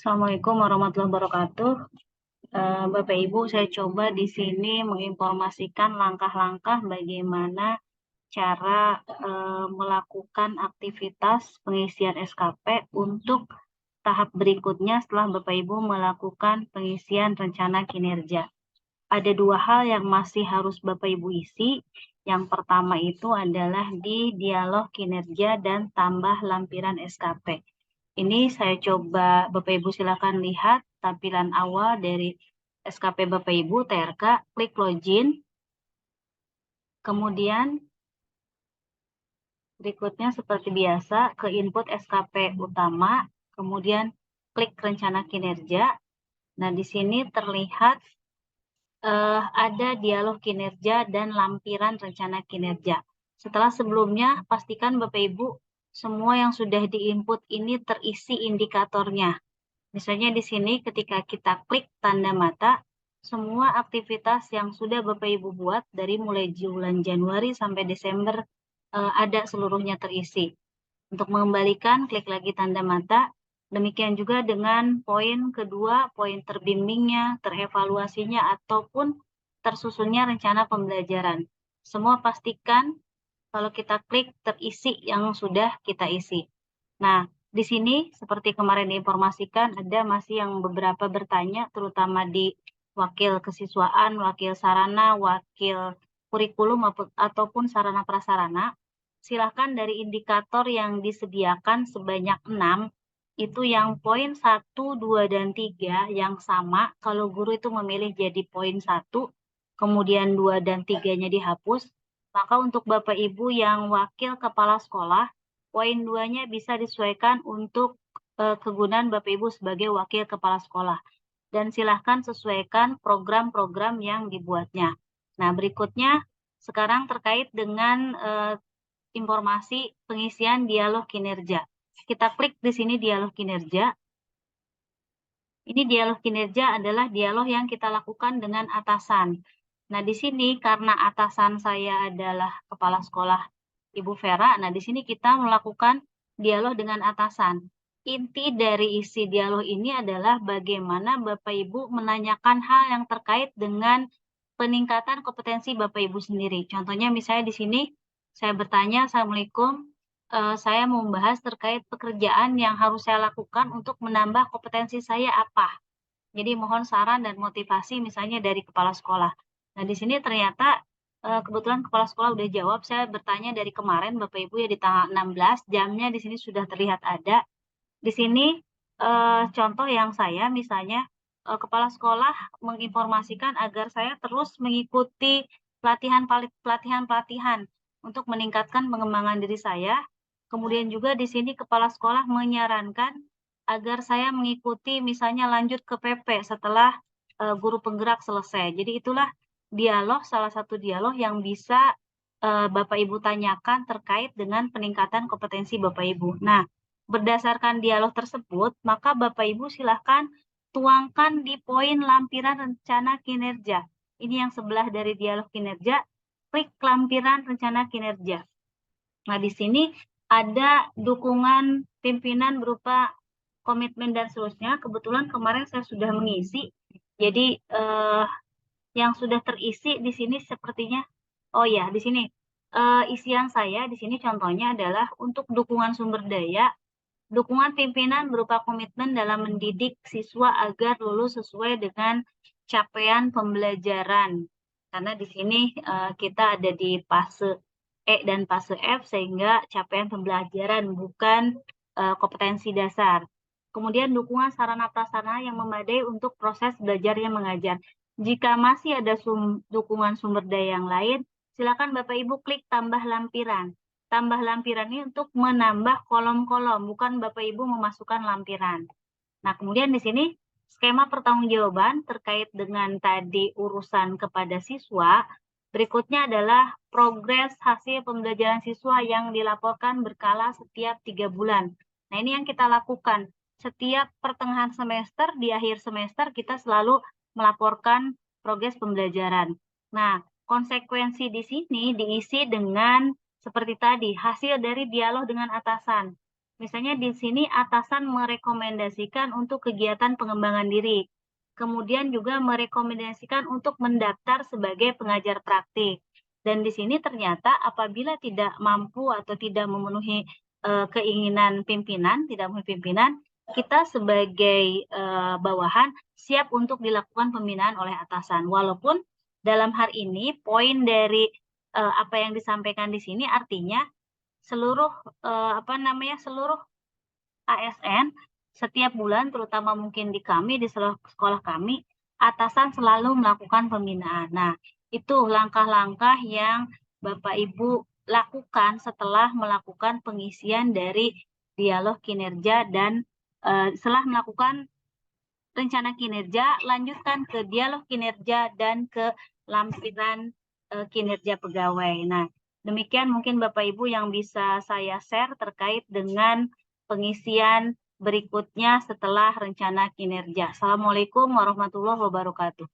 Assalamualaikum warahmatullahi wabarakatuh. Bapak Ibu, saya coba di sini menginformasikan langkah-langkah bagaimana cara melakukan aktivitas pengisian SKP untuk tahap berikutnya setelah Bapak Ibu melakukan pengisian rencana kinerja. Ada dua hal yang masih harus Bapak Ibu isi. Yang pertama itu adalah di dialog kinerja dan tambah lampiran SKP. Ini saya coba Bapak Ibu silakan lihat tampilan awal dari SKP Bapak Ibu TRK, klik login. Kemudian berikutnya seperti biasa ke input SKP utama, kemudian klik rencana kinerja. Nah, di sini terlihat ada dialog kinerja dan lampiran rencana kinerja. Setelah sebelumnya, pastikan Bapak Ibu semua yang sudah diinput ini terisi indikatornya. Misalnya di sini ketika kita klik tanda mata, semua aktivitas yang sudah Bapak Ibu buat dari mulai bulan Januari sampai Desember ada seluruhnya terisi. Untuk mengembalikan, klik lagi tanda mata. Demikian juga dengan poin kedua, poin terbimbingnya, terevaluasinya, ataupun tersusunnya rencana pembelajaran. Semua pastikan kalau kita klik terisi yang sudah kita isi. Nah, di sini seperti kemarin diinformasikan ada masih yang beberapa bertanya, terutama di wakil kesiswaan, wakil sarana, wakil kurikulum ataupun sarana prasarana. Silakan dari indikator yang disediakan sebanyak 6, itu yang poin 1, 2, dan 3 yang sama, kalau guru itu memilih jadi poin 1, kemudian 2 dan 3-nya dihapus, maka untuk Bapak Ibu yang wakil kepala sekolah, poin 2-nya bisa disesuaikan untuk kegunaan Bapak Ibu sebagai wakil kepala sekolah. Dan silahkan sesuaikan program-program yang dibuatnya. Nah, berikutnya sekarang terkait dengan informasi pengisian dialog kinerja. Kita klik di sini dialog kinerja. Ini dialog kinerja adalah dialog yang kita lakukan dengan atasan. Nah, di sini karena atasan saya adalah kepala sekolah Ibu Vera, nah di sini kita melakukan dialog dengan atasan. Inti dari isi dialog ini adalah bagaimana Bapak Ibu menanyakan hal yang terkait dengan peningkatan kompetensi Bapak Ibu sendiri. Contohnya misalnya di sini saya bertanya, Assalamualaikum, saya mau membahas terkait pekerjaan yang harus saya lakukan untuk menambah kompetensi saya apa. Jadi mohon saran dan motivasi misalnya dari kepala sekolah. Nah, di sini ternyata kebetulan kepala sekolah udah jawab, saya bertanya dari kemarin Bapak Ibu ya di tanggal 16, jamnya di sini sudah terlihat ada. Di sini contoh yang saya misalnya kepala sekolah menginformasikan agar saya terus mengikuti pelatihan-pelatihan untuk meningkatkan pengembangan diri saya. Kemudian juga di sini kepala sekolah menyarankan agar saya mengikuti misalnya lanjut ke PP setelah guru penggerak selesai. Jadi itulah dialog, salah satu dialog yang bisa Bapak Ibu tanyakan terkait dengan peningkatan kompetensi Bapak Ibu. Nah, berdasarkan dialog tersebut, maka Bapak Ibu silahkan tuangkan di poin lampiran rencana kinerja. Ini yang sebelah dari dialog kinerja, klik lampiran rencana kinerja. Nah, di sini ada dukungan pimpinan berupa komitmen dan seterusnya. Kebetulan kemarin saya sudah mengisi, jadi yang sudah terisi di sini sepertinya, oh ya, di sini isian saya di sini contohnya adalah untuk dukungan sumber daya, dukungan pimpinan berupa komitmen dalam mendidik siswa agar lulus sesuai dengan capaian pembelajaran. Karena di sini kita ada di fase E dan fase F sehingga capaian pembelajaran bukan kompetensi dasar. Kemudian dukungan sarana prasarana yang memadai untuk proses belajar yang mengajar. Jika masih ada dukungan sumber daya yang lain, silakan Bapak Ibu klik tambah lampiran. Tambah lampiran ini untuk menambah kolom-kolom, bukan Bapak Ibu memasukkan lampiran. Nah, kemudian di sini skema pertanggungjawaban terkait dengan tadi urusan kepada siswa. Berikutnya adalah progres hasil pembelajaran siswa yang dilaporkan berkala setiap 3 bulan. Nah, ini yang kita lakukan. Setiap pertengahan semester, di akhir semester kita selalu melaporkan progres pembelajaran. Nah, konsekuensi di sini diisi dengan seperti tadi, hasil dari dialog dengan atasan. Misalnya di sini atasan merekomendasikan untuk kegiatan pengembangan diri, kemudian juga merekomendasikan untuk mendaftar sebagai pengajar praktik. Dan di sini ternyata apabila tidak mampu atau tidak memenuhi keinginan pimpinan, tidak memenuhi pimpinan, kita sebagai bawahan siap untuk dilakukan pembinaan oleh atasan. Walaupun dalam hal ini poin dari apa yang disampaikan di sini artinya seluruh seluruh ASN setiap bulan, terutama mungkin di kami, di sekolah kami, atasan selalu melakukan pembinaan. Nah, itu langkah-langkah yang Bapak Ibu lakukan setelah melakukan pengisian dari dialog kinerja dan setelah melakukan rencana kinerja, lanjutkan ke dialog kinerja dan ke lampiran kinerja pegawai. Nah, demikian mungkin Bapak Ibu yang bisa saya share terkait dengan pengisian berikutnya setelah rencana kinerja. Assalamualaikum warahmatullahi wabarakatuh.